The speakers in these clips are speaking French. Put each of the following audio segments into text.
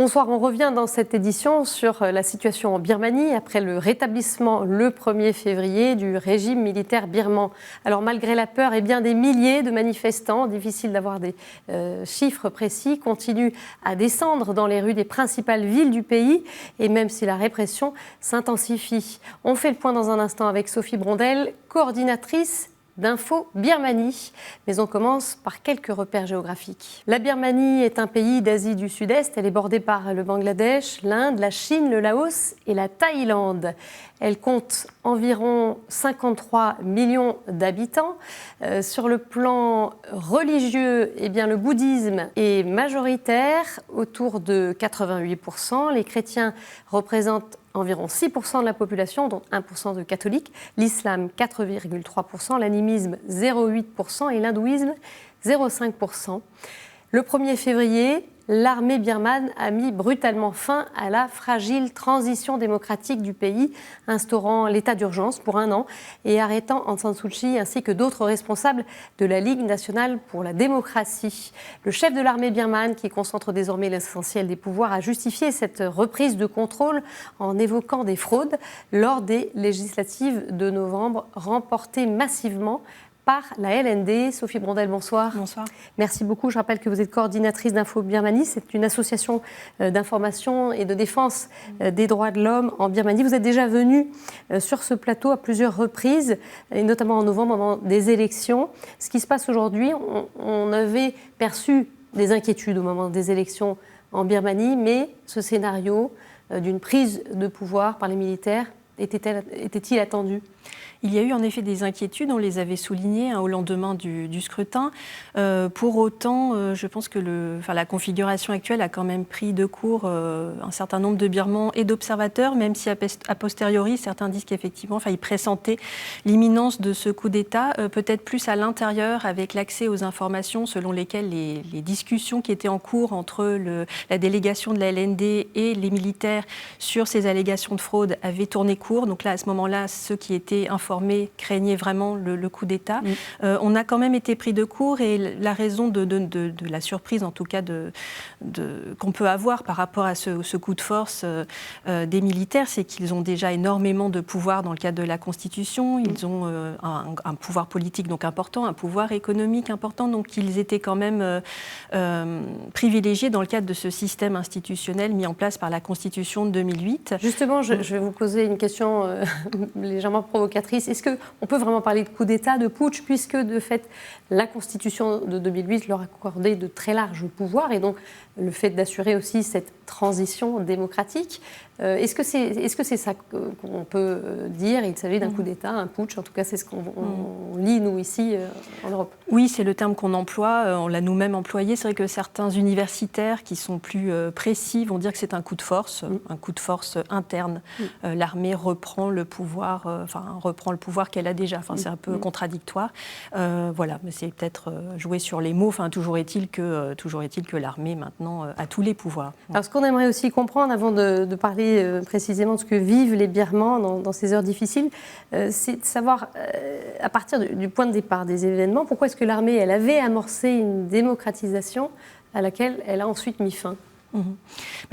Bonsoir, on revient dans cette édition sur la situation en Birmanie après le rétablissement le 1er février du régime militaire birman. Alors malgré la peur, des milliers de manifestants, difficile d'avoir des chiffres précis, continuent à descendre dans les rues des principales villes du pays et même si la répression s'intensifie. On fait le point dans un instant avec Sophie Brondel, coordinatrice d'Info Birmanie. Mais on commence par quelques repères géographiques. La Birmanie est un pays d'Asie du Sud-Est. Elle est bordée par le Bangladesh, l'Inde, la Chine, le Laos et la Thaïlande. Elle compte environ 53 millions d'habitants. Sur le plan religieux, le bouddhisme est majoritaire, autour de 88%. Les chrétiens représentent environ 6% de la population, dont 1% de catholiques. L'islam, 4,3%. L'animisme, 0,8%. Et l'hindouisme, 0,5%. Le 1er février, l'armée birmane a mis brutalement fin à la fragile transition démocratique du pays, instaurant l'état d'urgence pour 1 an et arrêtant Aung San Suu Kyi ainsi que d'autres responsables de la Ligue nationale pour la démocratie. Le chef de l'armée birmane, qui concentre désormais l'essentiel des pouvoirs, a justifié cette reprise de contrôle en évoquant des fraudes lors des législatives de novembre remportées massivement par la LND. Sophie Brondel, bonsoir. Bonsoir. Merci beaucoup. Je rappelle que vous êtes coordinatrice d'Info Birmanie. C'est une association d'information et de défense des droits de l'homme en Birmanie. Vous êtes déjà venue sur ce plateau à plusieurs reprises, et notamment en novembre, au moment des élections. Ce qui se passe aujourd'hui, on avait perçu des inquiétudes au moment des élections en Birmanie, mais ce scénario d'une prise de pouvoir par les militaires était-il attendu ? Il y a eu en effet des inquiétudes, on les avait soulignées au lendemain du scrutin. Pour autant, je pense que la configuration actuelle a quand même pris de court un certain nombre de Birmans et d'observateurs, même si a posteriori, certains disent qu'effectivement, ils pressentaient l'imminence de ce coup d'État, peut-être plus à l'intérieur, avec l'accès aux informations selon lesquelles les discussions qui étaient en cours entre la délégation de la LND et les militaires sur ces allégations de fraude avaient tourné court. Donc là, à ce moment-là, ceux qui étaient informés craignaient vraiment le coup d'État. On a quand même été pris de court et la raison de la surprise, en tout cas, qu'on peut avoir par rapport à ce coup de force des militaires, c'est qu'ils ont déjà énormément de pouvoir dans le cadre de la Constitution. Ils ont un pouvoir politique donc important, un pouvoir économique important, donc ils étaient quand même privilégiés dans le cadre de ce système institutionnel mis en place par la Constitution de 2008. Justement, je vais vous poser une question légèrement provocatrice. Est-ce qu'on peut vraiment parler de coup d'État, de putsch, puisque de fait la Constitution de 2008 leur accordait de très larges pouvoirs et donc le fait d'assurer aussi cette transition démocratique, est-ce que c'est ça qu'on peut dire? Il s'agit d'un coup d'État, un putsch, en tout cas c'est ce qu'on lit nous ici en Europe. Oui, c'est le terme qu'on emploie, on l'a nous-mêmes employé. C'est vrai que certains universitaires qui sont plus précis vont dire que c'est un coup de force interne. L'armée reprend le pouvoir, reprend le pouvoir qu'elle a déjà. C'est un peu contradictoire. Mais c'est peut-être jouer sur les mots. Toujours est-il que l'armée maintenant a tous les pouvoirs. Alors ce qu'on aimerait aussi comprendre avant de parler précisément de ce que vivent les Birmans dans ces heures difficiles, c'est de savoir à partir du point de départ des événements, pourquoi est-ce que l'armée elle avait amorcé une démocratisation à laquelle elle a ensuite mis fin.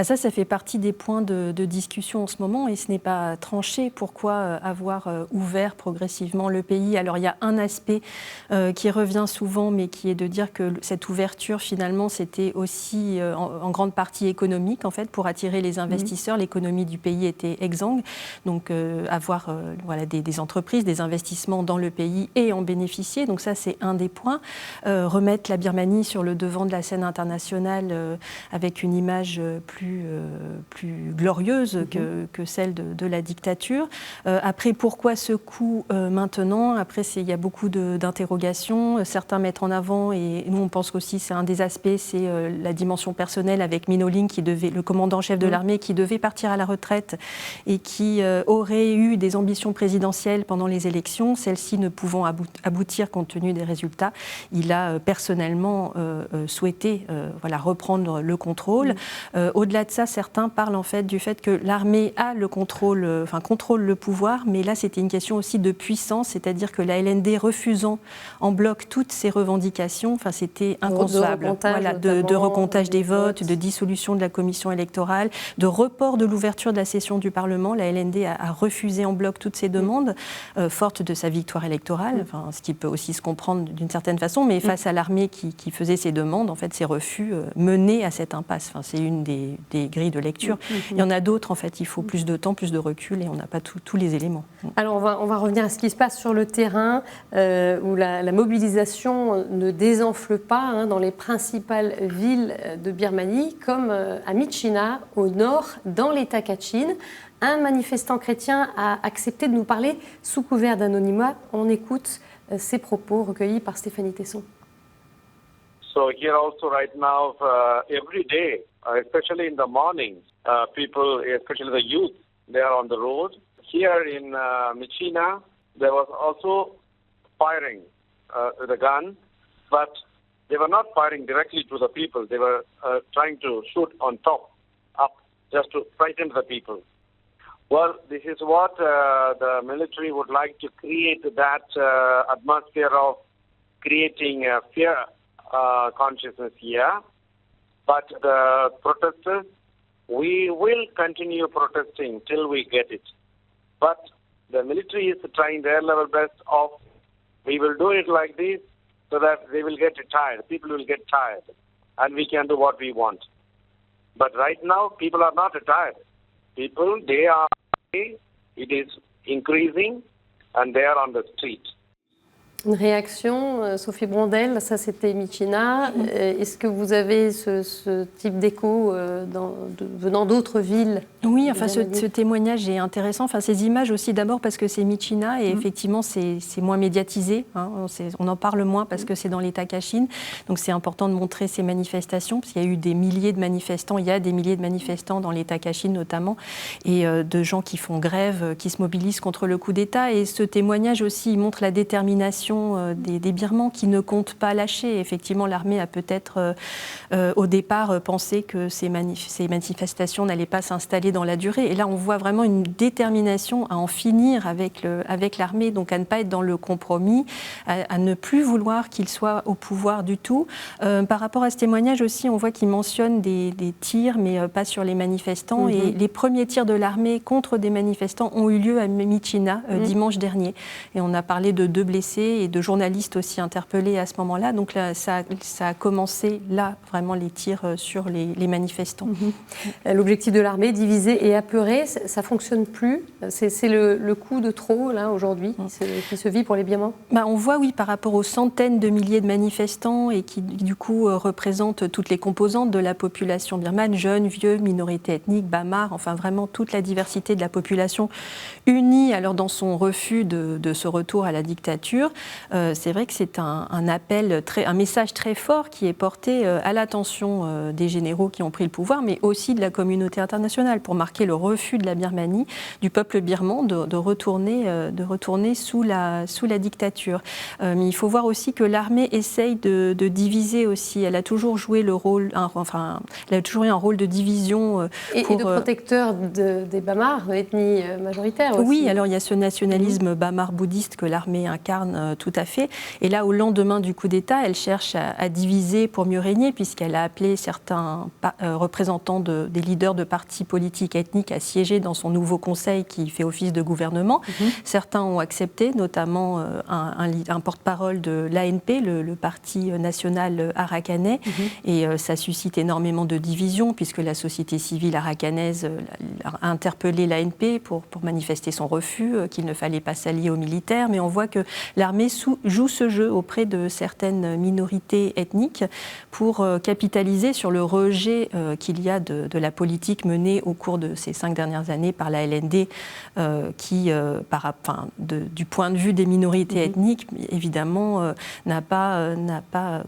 Ça fait partie des points de discussion en ce moment et ce n'est pas tranché. Pourquoi avoir ouvert progressivement le pays? Alors il y a un aspect qui revient souvent, mais qui est de dire que cette ouverture finalement c'était aussi en grande partie économique en fait pour attirer les investisseurs. L'économie du pays était exsangue, donc avoir des entreprises, des investissements dans le pays et en bénéficier. Donc ça c'est un des points. Remettre la Birmanie sur le devant de la scène internationale avec une image plus glorieuse que celle de la dictature. Après, pourquoi ce coup maintenant? Après, il y a beaucoup d'interrogations. Certains mettent en avant, et nous on pense qu'aussi c'est un des aspects, c'est la dimension personnelle avec Min Aung Hlaing, le commandant-chef de l'armée, qui devait partir à la retraite et qui aurait eu des ambitions présidentielles pendant les élections, celles-ci ne pouvant aboutir compte tenu des résultats. Il a personnellement souhaité reprendre le contrôle. Au-delà de ça, certains parlent en fait du fait que l'armée a le contrôle, contrôle le pouvoir, mais là c'était une question aussi de puissance, c'est-à-dire que la LND refusant en bloc toutes ces revendications, c'était inconcevable. De recomptage des votes, de dissolution de la commission électorale, de report de l'ouverture de la session du Parlement. La LND a refusé en bloc toutes ces demandes, forte de sa victoire électorale, ce qui peut aussi se comprendre d'une certaine façon, mais face à l'armée qui faisait ces demandes, en fait, ces refus menaient à cette impasse. C'est une des grilles de lecture. Il y en a d'autres, en fait, il faut plus de temps, plus de recul, et on n'a pas tous les éléments. Alors, on va revenir à ce qui se passe sur le terrain, où la mobilisation ne désenfle pas dans les principales villes de Birmanie, comme à Myitkyina, au nord, dans l'État Kachin. Un manifestant chrétien a accepté de nous parler sous couvert d'anonymat. On écoute ces propos recueillis par Stéphanie Tesson. So here also right now, every day, especially in the morning, people, especially the youth, they are on the road. Here in Myitkyina, there was also firing with a gun, but they were not firing directly to the people. They were trying to shoot on top, up, just to frighten the people. Well, this is what the military would like to create, that atmosphere of creating fear consciousness here. But the protesters, we will continue protesting till we get it. But the military is trying their level best of, we will do it like this so that they will get tired, people will get tired, and we can do what we want. But right now, people are not tired. People, it is increasing, and they are on the street. Une réaction, Sophie Brondel, ça c'était Myitkyina. Est-ce que vous avez ce type d'écho venant d'autres villes? Oui, ce témoignage est intéressant. Ces images aussi, d'abord parce que c'est Myitkyina et effectivement c'est moins médiatisé. On en parle moins parce que c'est dans l'État Kachin. Donc c'est important de montrer ces manifestations parce qu'il y a eu des milliers de manifestants. Il y a des milliers de manifestants dans l'État Kachin notamment et de gens qui font grève, qui se mobilisent contre le coup d'État. Et ce témoignage aussi il montre la détermination des Birmans qui ne comptent pas lâcher. Effectivement, l'armée a peut-être au départ pensé que ces manifestations n'allaient pas s'installer dans la durée. Et là, on voit vraiment une détermination à en finir avec l'armée, donc à ne pas être dans le compromis, à ne plus vouloir qu'il soit au pouvoir du tout. Par rapport à ce témoignage aussi, on voit qu'il mentionne des tirs, mais pas sur les manifestants. Et les premiers tirs de l'armée contre des manifestants ont eu lieu à Myitkyina dimanche dernier. Et on a parlé de 2 blessés et de journalistes aussi interpellés à ce moment-là. Donc là, ça a commencé là, vraiment, les tirs sur les manifestants. L'objectif de l'armée, diviser et apeurer, ça ne fonctionne plus. C'est le coup de trop, là, aujourd'hui, qui se vit pour les Birmans. On voit, oui, par rapport aux centaines de milliers de manifestants et qui, du coup, représentent toutes les composantes de la population birmane, jeunes, vieux, minorités ethniques, bamars, enfin vraiment toute la diversité de la population unie alors dans son refus de ce retour à la dictature. C'est vrai que c'est un appel, un message très fort qui est porté à l'attention des généraux qui ont pris le pouvoir, mais aussi de la communauté internationale pour marquer le refus de la Birmanie, du peuple birman de retourner sous la dictature. Mais il faut voir aussi que l'armée essaye de diviser aussi. Elle a toujours joué elle a toujours eu un rôle de division. Et de protecteur des Bamars, ethnie majoritaire aussi. Oui, alors il y a ce nationalisme bamar bouddhiste que l'armée incarne tout à fait. Et là, au lendemain du coup d'État, elle cherche à diviser pour mieux régner, puisqu'elle a appelé certains représentants des leaders de partis politiques ethniques à siéger dans son nouveau conseil qui fait office de gouvernement. Certains ont accepté, notamment un porte-parole de l'ANP, le parti national arakanais. Et ça suscite énormément de divisions, puisque la société civile arakanaise a interpellé l'ANP pour manifester son refus, qu'il ne fallait pas s'allier aux militaires. Mais on voit que l'armée joue ce jeu auprès de certaines minorités ethniques pour capitaliser sur le rejet qu'il y a de la politique menée au cours de ces 5 dernières années par la LND qui, du point de vue des minorités ethniques, évidemment, n'a pas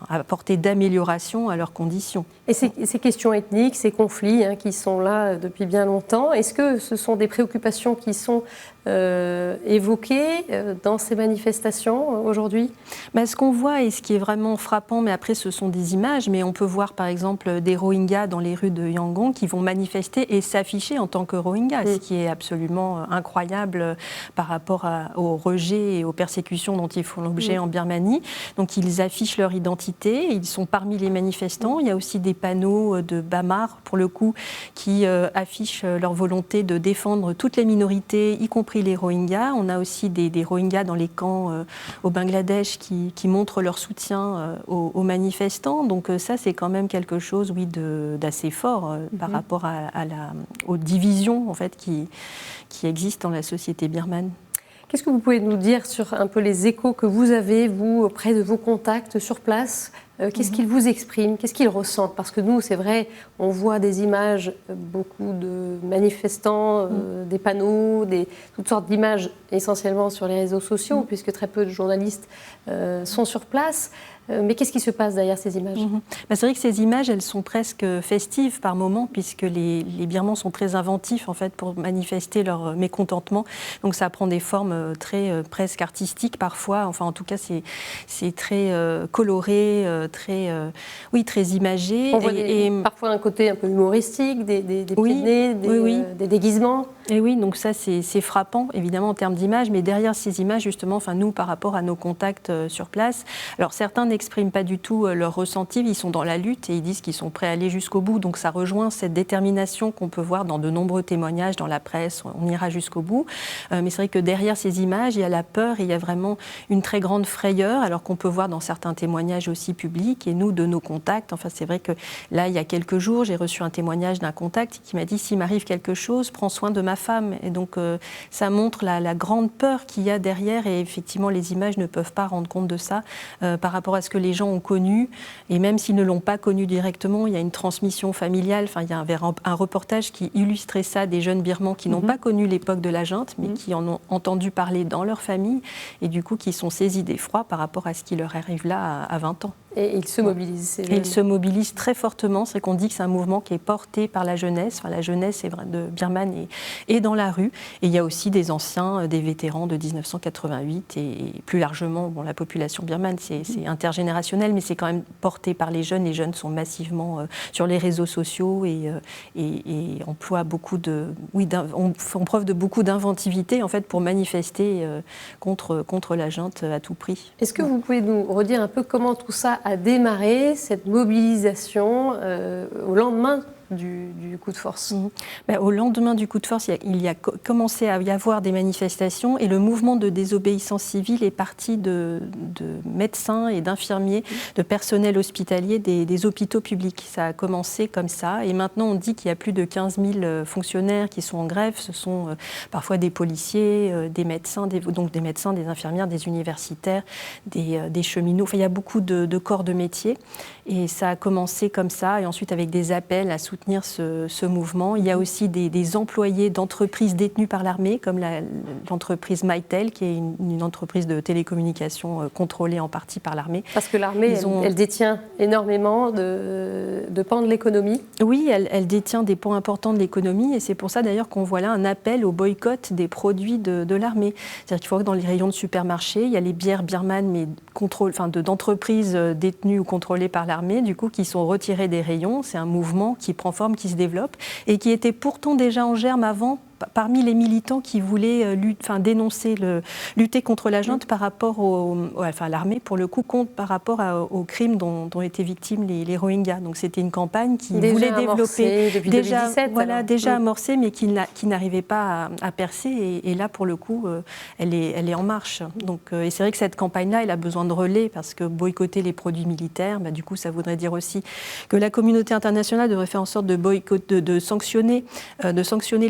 apporté d'amélioration à leurs conditions. Et ces questions ethniques, ces conflits qui sont là depuis bien longtemps, est-ce que ce sont des préoccupations qui sont évoquées dans ces manifestations aujourd'hui? Ce qu'on voit et ce qui est vraiment frappant, mais après ce sont des images, mais on peut voir par exemple des Rohingyas dans les rues de Yangon qui vont manifester et s'afficher en tant que Rohingyas, ce qui est absolument incroyable par rapport au rejet et aux persécutions dont ils font l'objet en Birmanie. Donc ils affichent leur identité, ils sont parmi les manifestants. Il y a aussi des panneaux de Bamar, pour le coup, qui affichent leur volonté de défendre toutes les minorités, y compris les Rohingyas. On a aussi des Rohingyas dans les camps au Bangladesh qui montrent leur soutien aux manifestants. Donc ça, c'est quand même quelque chose, oui, d'assez fort par rapport aux divisions en fait, qui existent dans la société birmane. Qu'est-ce que vous pouvez nous dire sur un peu les échos que vous avez, vous, auprès de vos contacts sur place? Qu'est-ce qu'ils vous expriment? Qu'est-ce qu'ils ressentent? Parce que nous, c'est vrai, on voit des images, beaucoup de manifestants, des panneaux, toutes sortes d'images, essentiellement sur les réseaux sociaux, puisque très peu de journalistes sont sur place. Mais qu'est-ce qui se passe derrière ces images? C'est vrai que ces images, elles sont presque festives par moments, puisque les Birmans sont très inventifs en fait, pour manifester leur mécontentement. Donc ça prend des formes très presque artistiques parfois. Enfin, en tout cas, c'est très coloré, très imagé. On voit parfois un côté un peu humoristique, des pieds de nez, des déguisements. Et oui, donc ça c'est frappant évidemment en termes d'images, mais derrière ces images justement, nous par rapport à nos contacts sur place, alors certains n'expriment pas du tout leur ressenti, ils sont dans la lutte et ils disent qu'ils sont prêts à aller jusqu'au bout, donc ça rejoint cette détermination qu'on peut voir dans de nombreux témoignages dans la presse, on ira jusqu'au bout, mais c'est vrai que derrière ces images il y a la peur et il y a vraiment une très grande frayeur, alors qu'on peut voir dans certains témoignages aussi publics et nous de nos contacts, c'est vrai que là il y a quelques jours j'ai reçu un témoignage d'un contact qui m'a dit s'il m'arrive quelque chose, prends soin de ma femme. Et donc ça montre la grande peur qu'il y a derrière et effectivement les images ne peuvent pas rendre compte de ça par rapport à ce que les gens ont connu et même s'ils ne l'ont pas connu directement, il y a une transmission familiale, il y a un reportage qui illustrait ça des jeunes Birmans qui n'ont pas connu l'époque de la junte mais qui en ont entendu parler dans leur famille et du coup qui sont saisis d'effroi par rapport à ce qui leur arrive là à 20 ans. Et ils se mobilisent. Et ils se mobilisent très fortement. C'est qu'on dit que c'est un mouvement qui est porté par la jeunesse. La jeunesse de Birmane est dans la rue. Et il y a aussi des anciens, des vétérans de 1988 et plus largement, la population birmane, c'est intergénérationnel, mais c'est quand même porté par les jeunes. Les jeunes sont massivement sur les réseaux sociaux et emploient font preuve de beaucoup d'inventivité en fait pour manifester contre la junte à tout prix. Est-ce que vous pouvez nous redire un peu comment tout ça a démarré, cette mobilisation au lendemain du coup de force? Au lendemain du coup de force, il y a commencé à y avoir des manifestations et le mouvement de désobéissance civile est parti de médecins et d'infirmiers, de personnel hospitalier des hôpitaux publics. Ça a commencé comme ça et maintenant on dit qu'il y a plus de 15 000 fonctionnaires qui sont en grève. Ce sont parfois des policiers, des médecins, des infirmières, des universitaires, des cheminots. Il y a beaucoup de corps de métier et ça a commencé comme ça et ensuite avec des appels à soutenir ce mouvement. Il y a aussi des employés d'entreprises détenues par l'armée, comme l'entreprise Mytel, qui est une entreprise de télécommunications contrôlée en partie par l'armée. Parce que l'armée, elle détient énormément de pans de l'économie. Oui, elle détient des pans importants de l'économie et c'est pour ça d'ailleurs qu'on voit là un appel au boycott des produits de l'armée. C'est-à-dire qu'il faut que dans les rayons de supermarché, il y a les bières birmanes, mais d'entreprises détenues ou contrôlées par l'armée, du coup, qui sont retirées des rayons. C'est un mouvement qui prend forme, qui se développe et qui était pourtant déjà en germe avant parmi les militants qui voulaient lutter contre la junte par rapport à l'armée, pour le coup, par rapport aux crimes dont étaient victimes les Rohingyas. Donc c'était une campagne qui voulait développer, depuis 2017, déjà amorcée, mais qui n'arrivait pas à percer. Et là, pour le coup, elle est en marche. Donc, et c'est vrai que cette campagne-là, elle a besoin de relais, parce que boycotter les produits militaires, du coup, ça voudrait dire aussi que la communauté internationale devrait faire en sorte de sanctionner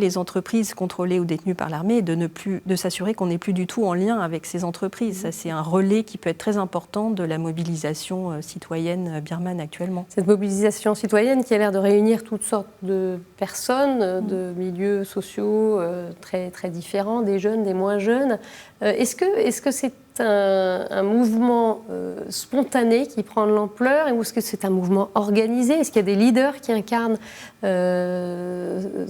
les entreprises contrôlées ou détenues par l'armée et de s'assurer qu'on n'est plus du tout en lien avec ces entreprises. Ça, c'est un relais qui peut être très important de la mobilisation citoyenne birmane actuellement. Cette mobilisation citoyenne qui a l'air de réunir toutes sortes de personnes, de milieux sociaux très, très différents, des jeunes, des moins jeunes. Est-ce que c'est un mouvement spontané qui prend de l'ampleur ou est-ce que c'est un mouvement organisé? Est-ce qu'il y a des leaders qui incarnent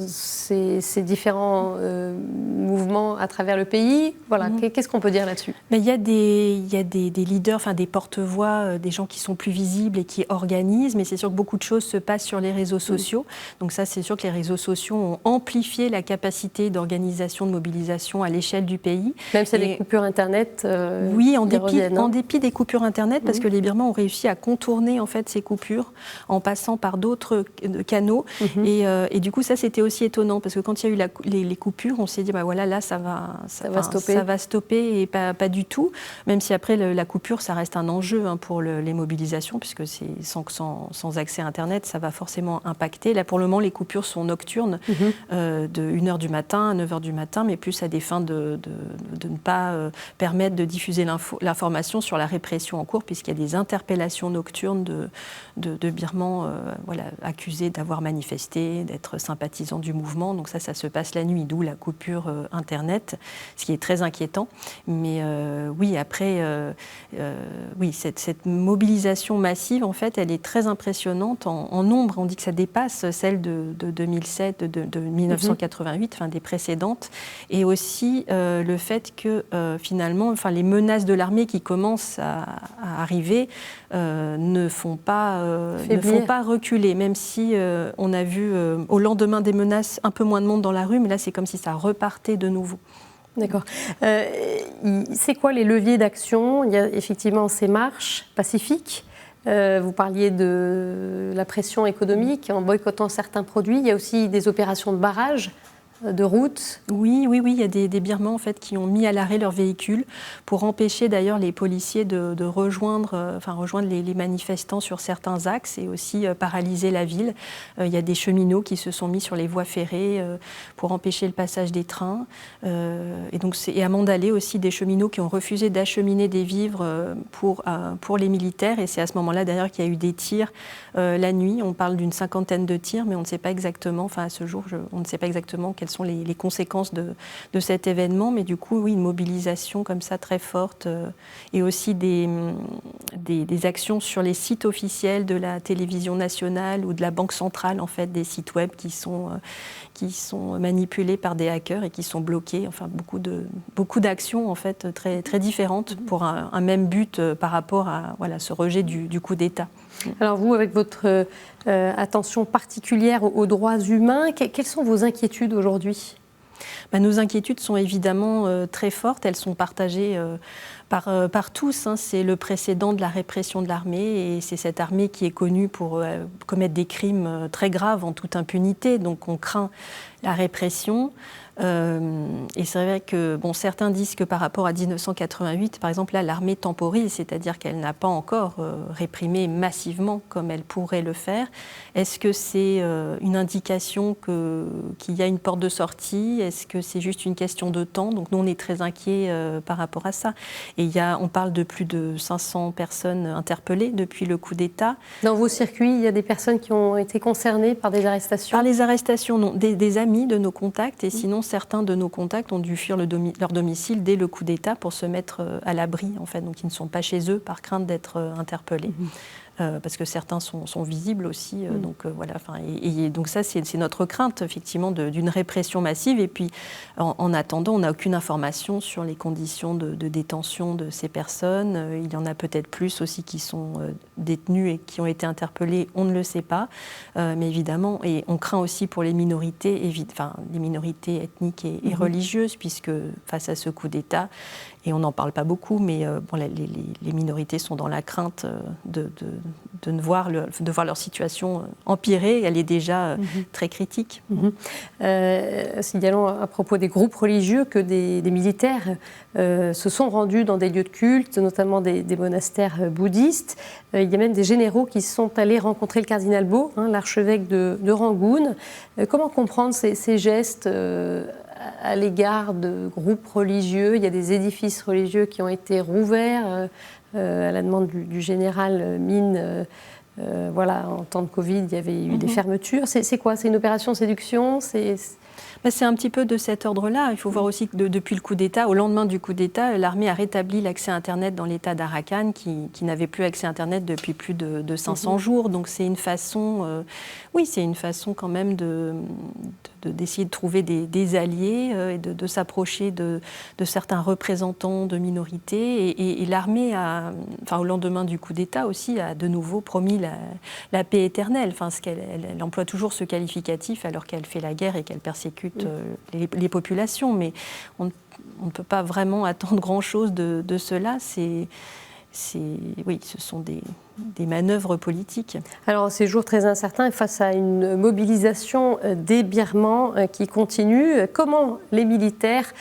ces différents mouvements à travers le pays? Voilà. Qu'est-ce qu'on peut dire là-dessus? Mais il y a des leaders, enfin des porte-voix, des gens qui sont plus visibles et qui organisent, mais c'est sûr que beaucoup de choses se passent sur les réseaux sociaux. Donc ça, c'est sûr que les réseaux sociaux ont amplifié la capacité d'organisation, de mobilisation à l'échelle du pays. Même s'il y a des coupures Internet oui, en dépit des coupures Internet, parce que les Birmans ont réussi à contourner en fait ces coupures en passant par d'autres canaux. Et du coup, ça, c'était aussi étonnant, parce que quand il y a eu les coupures, on s'est dit, bah voilà, là, ça va stopper, et pas du tout. Même si après, la coupure, ça reste un enjeu pour les mobilisations, puisque sans accès à Internet, ça va forcément impacter. Là, pour le moment, les coupures sont nocturnes, de 1h du matin à 9h du matin, mais plus à des fins de ne pas permettre de diffuser l'information sur la répression en cours, puisqu'il y a des interpellations nocturnes de Birmans accusés d'avoir manifesté, d'être sympathisants du mouvement. Donc ça se passe la nuit, d'où la coupure Internet, ce qui est très inquiétant. Mais oui, après, cette mobilisation massive, en fait, elle est très impressionnante en nombre. On dit que ça dépasse celle de 2007, de 1988, des précédentes. Et aussi le fait que finalement, les menaces de l'armée qui commencent à arriver ne font pas reculer, même si on a vu au lendemain des menaces un peu moins de monde dans la rue, mais là c'est comme si ça repartait de nouveau. D'accord. C'est quoi les leviers d'action? Il y a effectivement ces marches pacifiques. Vous parliez de la pression économique en boycottant certains produits. Il y a aussi des opérations de barrage, de route. Oui, il y a des Birmans en fait, qui ont mis à l'arrêt leurs véhicules pour empêcher d'ailleurs les policiers de rejoindre les manifestants sur certains axes et aussi paralyser la ville. Il y a des cheminots qui se sont mis sur les voies ferrées pour empêcher le passage des trains. Et à Mandalay aussi des cheminots qui ont refusé d'acheminer des vivres pour les militaires. Et c'est à ce moment-là d'ailleurs qu'il y a eu des tirs la nuit. On parle d'une 50aine de tirs, mais on ne sait pas exactement, à ce jour, on ne sait pas exactement quelles sont les conséquences de cet événement. Mais du coup, oui, une mobilisation comme ça très forte et aussi des actions sur les sites officiels de la télévision nationale ou de la Banque centrale, en fait, des sites web qui sont manipulés par des hackers et qui sont bloqués. Enfin, beaucoup d'actions en fait très, très différentes pour un même but par rapport à ce rejet du coup d'État. Alors vous, avec votre attention particulière aux droits humains, quelles sont vos inquiétudes aujourd'hui ? Nos inquiétudes sont évidemment très fortes. Elles sont partagées par tous. C'est le précédent de la répression de l'armée et c'est cette armée qui est connue pour commettre des crimes très graves en toute impunité. Donc on craint la répression. Et c'est vrai que certains disent que par rapport à 1988, par exemple, là, l'armée temporise, c'est-à-dire qu'elle n'a pas encore réprimé massivement comme elle pourrait le faire. Est-ce que c'est une indication qu'il y a une porte de sortie? Est-ce que c'est juste une question de temps? Donc nous, on est très inquiets par rapport à ça. Et on parle de plus de 500 personnes interpellées depuis le coup d'État. Dans vos circuits, il y a des personnes qui ont été concernées par des arrestations? Par les arrestations, non. Des amis de nos contacts, et sinon certains de nos contacts ont dû fuir leur domicile dès le coup d'État pour se mettre à l'abri, en fait. Donc ils ne sont pas chez eux par crainte d'être interpellés. Parce que certains sont visibles aussi. Donc ça, c'est notre crainte, effectivement, d'une répression massive. Et puis, en attendant, on n'a aucune information sur les conditions de détention de ces personnes. Il y en a peut-être plus aussi qui sont détenus et qui ont été interpellés, on ne le sait pas. Mais évidemment, et on craint aussi pour les minorités, les minorités ethniques et religieuses, puisque face à ce coup d'État, et on n'en parle pas beaucoup, mais les minorités sont dans la crainte de voir leur situation empirer. Elle est déjà très critique. Signalons à propos des groupes religieux que des militaires se sont rendus dans des lieux de culte, notamment des monastères bouddhistes. Il y a même des généraux qui sont allés rencontrer le cardinal Bo, l'archevêque de Rangoon. Comment comprendre ces gestes à l'égard de groupes religieux? Il y a des édifices religieux qui ont été rouverts à la demande du général Min. En temps de Covid, il y avait eu des fermetures. C'est quoi? C'est une opération séduction? C'est un petit peu de cet ordre-là. Il faut voir aussi que depuis le coup d'État, au lendemain du coup d'État, l'armée a rétabli l'accès à Internet dans l'État d'Arakan, qui n'avait plus accès à Internet depuis plus de 500 jours. Donc c'est une façon, c'est une façon quand même d'essayer de trouver des alliés et de s'approcher de certains représentants de minorités. Et l'armée, au lendemain du coup d'État aussi, a de nouveau promis la paix éternelle. Elle emploie toujours ce qualificatif alors qu'elle fait la guerre et qu'elle persécute les populations, mais on ne peut pas vraiment attendre grand-chose de cela. Ce sont des manœuvres politiques. Alors, ces jours très incertains, face à une mobilisation des Birmans qui continue, comment les militaires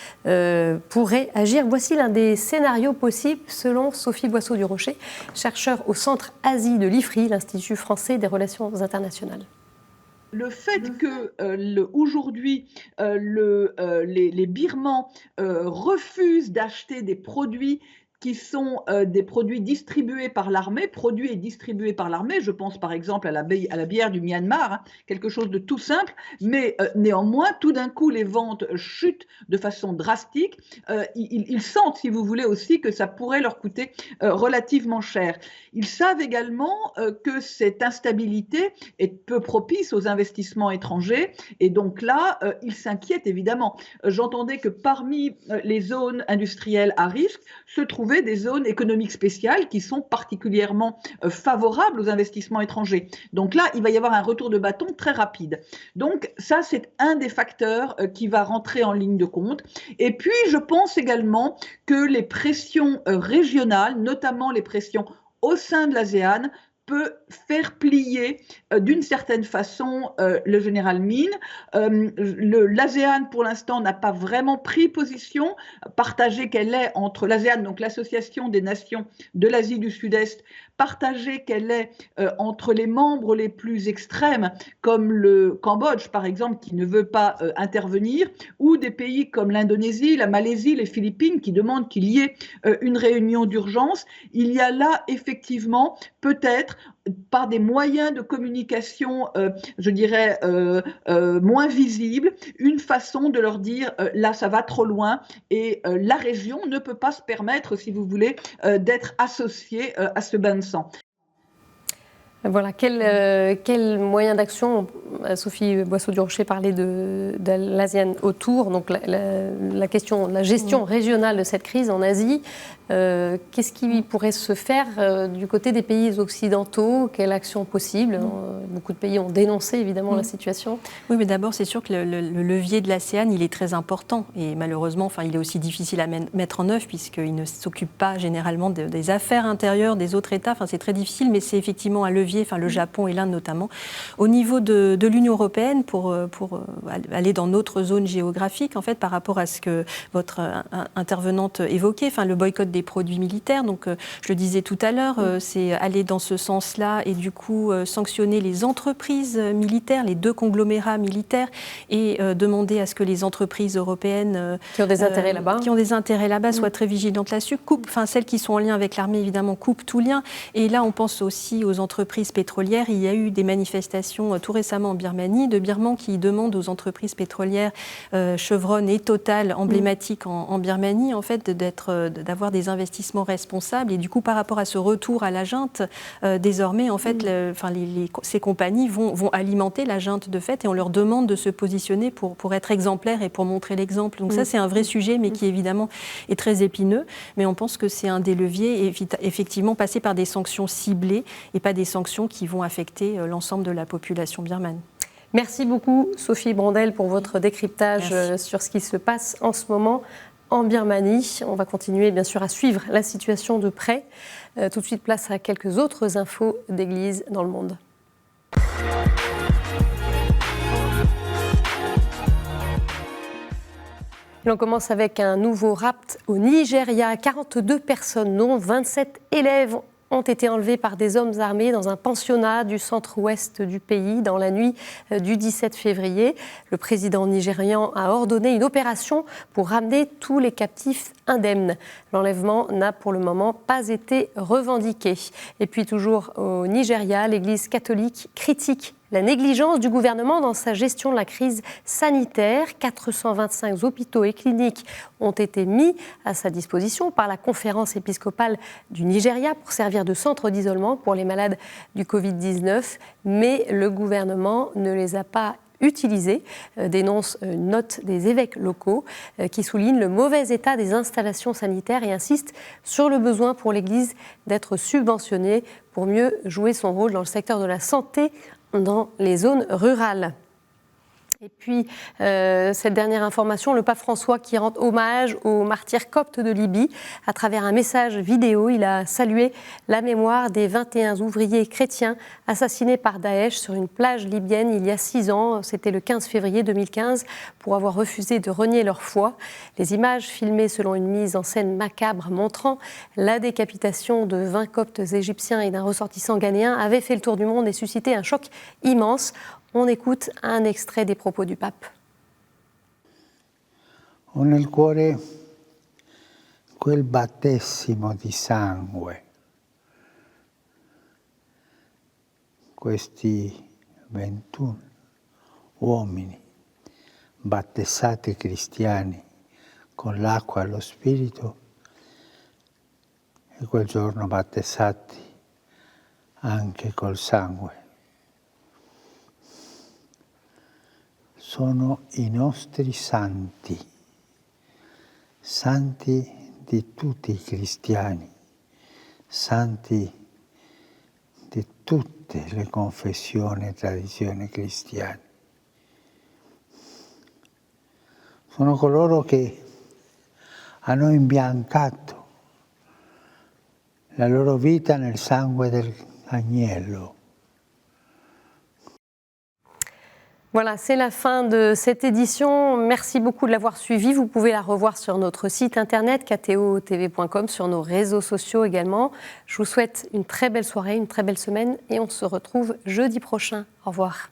pourraient agir? Voici l'un des scénarios possibles selon Sophie Boisseau-du-Rocher, chercheure au Centre Asie de l'IFRI, l'Institut français des relations internationales. Le fait que aujourd'hui les Birmans refusent d'acheter des produits qui sont des produits distribués par l'armée, produits et distribués par l'armée. Je pense par exemple à la bière du Myanmar, quelque chose de tout simple, mais néanmoins, tout d'un coup, les ventes chutent de façon drastique. Ils sentent, si vous voulez, aussi que ça pourrait leur coûter relativement cher. Ils savent également que cette instabilité est peu propice aux investissements étrangers, et donc là, ils s'inquiètent évidemment. J'entendais que parmi les zones industrielles à risque se trouvaient des zones économiques spéciales qui sont particulièrement favorables aux investissements étrangers. Donc là, il va y avoir un retour de bâton très rapide. Donc ça, c'est un des facteurs qui va rentrer en ligne de compte. Et puis, je pense également que les pressions régionales, notamment les pressions au sein de l'ASEAN, peut faire plier d'une certaine façon le général Min. L'ASEAN, pour l'instant, n'a pas vraiment pris position, partagée qu'elle est entre l'ASEAN, donc l'Association des nations de l'Asie du Sud-Est, partagée qu'elle est entre les membres les plus extrêmes, comme le Cambodge, par exemple, qui ne veut pas intervenir, ou des pays comme l'Indonésie, la Malaisie, les Philippines, qui demandent qu'il y ait une réunion d'urgence. Il y a là, effectivement, peut-être, par des moyens de communication, je dirais, moins visibles, une façon de leur dire là, ça va trop loin et la région ne peut pas se permettre, si vous voulez, d'être associée à ce bain de sang. Voilà, quel moyen d'action? Sophie Boisseau-du-Rocher parlait de l'ASEAN autour, donc la question, la gestion régionale de cette crise en Asie. Qu'est-ce qui pourrait se faire du côté des pays occidentaux? Quelle action possible? Beaucoup de pays ont dénoncé évidemment la situation. Oui, mais d'abord, c'est sûr que le levier de l'ASEAN, il est très important et malheureusement, il est aussi difficile à mettre en œuvre puisqu'il ne s'occupe pas généralement des affaires intérieures des autres États. C'est très difficile, mais c'est effectivement un levier. Le Japon et l'Inde notamment. Au niveau de l'Union européenne, pour aller dans notre zone géographique, en fait, par rapport à ce que votre intervenante évoquait, le boycott des produits militaires, donc je le disais tout à l'heure, c'est aller dans ce sens-là et du coup sanctionner les entreprises militaires, les deux conglomérats militaires et demander à ce que les entreprises européennes qui ont des intérêts là-bas, soient très vigilantes là-dessus, celles qui sont en lien avec l'armée évidemment coupent tout lien. Et là, on pense aussi aux entreprises pétrolières. Il y a eu des manifestations tout récemment en Birmanie de Birmans qui demandent aux entreprises pétrolières Chevron et Total, emblématiques en Birmanie, en fait, d'avoir des investissements responsables. Et du coup, par rapport à ce retour à la junte, désormais, en fait, ces compagnies vont alimenter la junte de fait et on leur demande de se positionner pour être exemplaires et pour montrer l'exemple. Donc ça, c'est un vrai sujet, mais qui évidemment est très épineux. Mais on pense que c'est un des leviers, effectivement, passer par des sanctions ciblées et pas des sanctions qui vont affecter l'ensemble de la population birmane. Merci beaucoup Sophie Brandel pour votre décryptage sur ce qui se passe en ce moment en Birmanie. On va continuer bien sûr à suivre la situation de près. Tout de suite, place à quelques autres infos d'église dans le monde. On commence avec un nouveau rapt au Nigeria. 42 personnes, dont 27 élèves, ont été enlevés par des hommes armés dans un pensionnat du centre-ouest du pays dans la nuit du 17 février. Le président nigérian a ordonné une opération pour ramener tous les captifs indemnes. L'enlèvement n'a pour le moment pas été revendiqué. Et puis toujours au Nigeria, l'Église catholique critique la négligence du gouvernement dans sa gestion de la crise sanitaire. 425 hôpitaux et cliniques ont été mis à sa disposition par la conférence épiscopale du Nigeria pour servir de centre d'isolement pour les malades du Covid-19, mais le gouvernement ne les a pas utilisés, dénonce une note des évêques locaux qui souligne le mauvais état des installations sanitaires et insiste sur le besoin pour l'Église d'être subventionnée pour mieux jouer son rôle dans le secteur de la santé dans les zones rurales. Et puis, cette dernière information, le pape François qui rend hommage aux martyrs coptes de Libye. À travers un message vidéo, il a salué la mémoire des 21 ouvriers chrétiens assassinés par Daesh sur une plage libyenne il y a 6 ans. C'était le 15 février 2015, pour avoir refusé de renier leur foi. Les images filmées selon une mise en scène macabre montrant la décapitation de 20 coptes égyptiens et d'un ressortissant ghanéen avaient fait le tour du monde et suscité un choc immense. On écoute un extrait des propos du pape. Ho nel cuore quel battesimo di sangue, questi 21 uomini battezzati cristiani con l'acqua e lo spirito e quel giorno battezzati anche col sangue. Sono i nostri santi, santi di tutti i cristiani, santi di tutte le confessioni e tradizioni cristiane. Sono coloro che hanno imbiancato la loro vita nel sangue dell'agnello. Voilà, c'est la fin de cette édition. Merci beaucoup de l'avoir suivie. Vous pouvez la revoir sur notre site internet ktotv.com, sur nos réseaux sociaux également. Je vous souhaite une très belle soirée, une très belle semaine et on se retrouve jeudi prochain. Au revoir.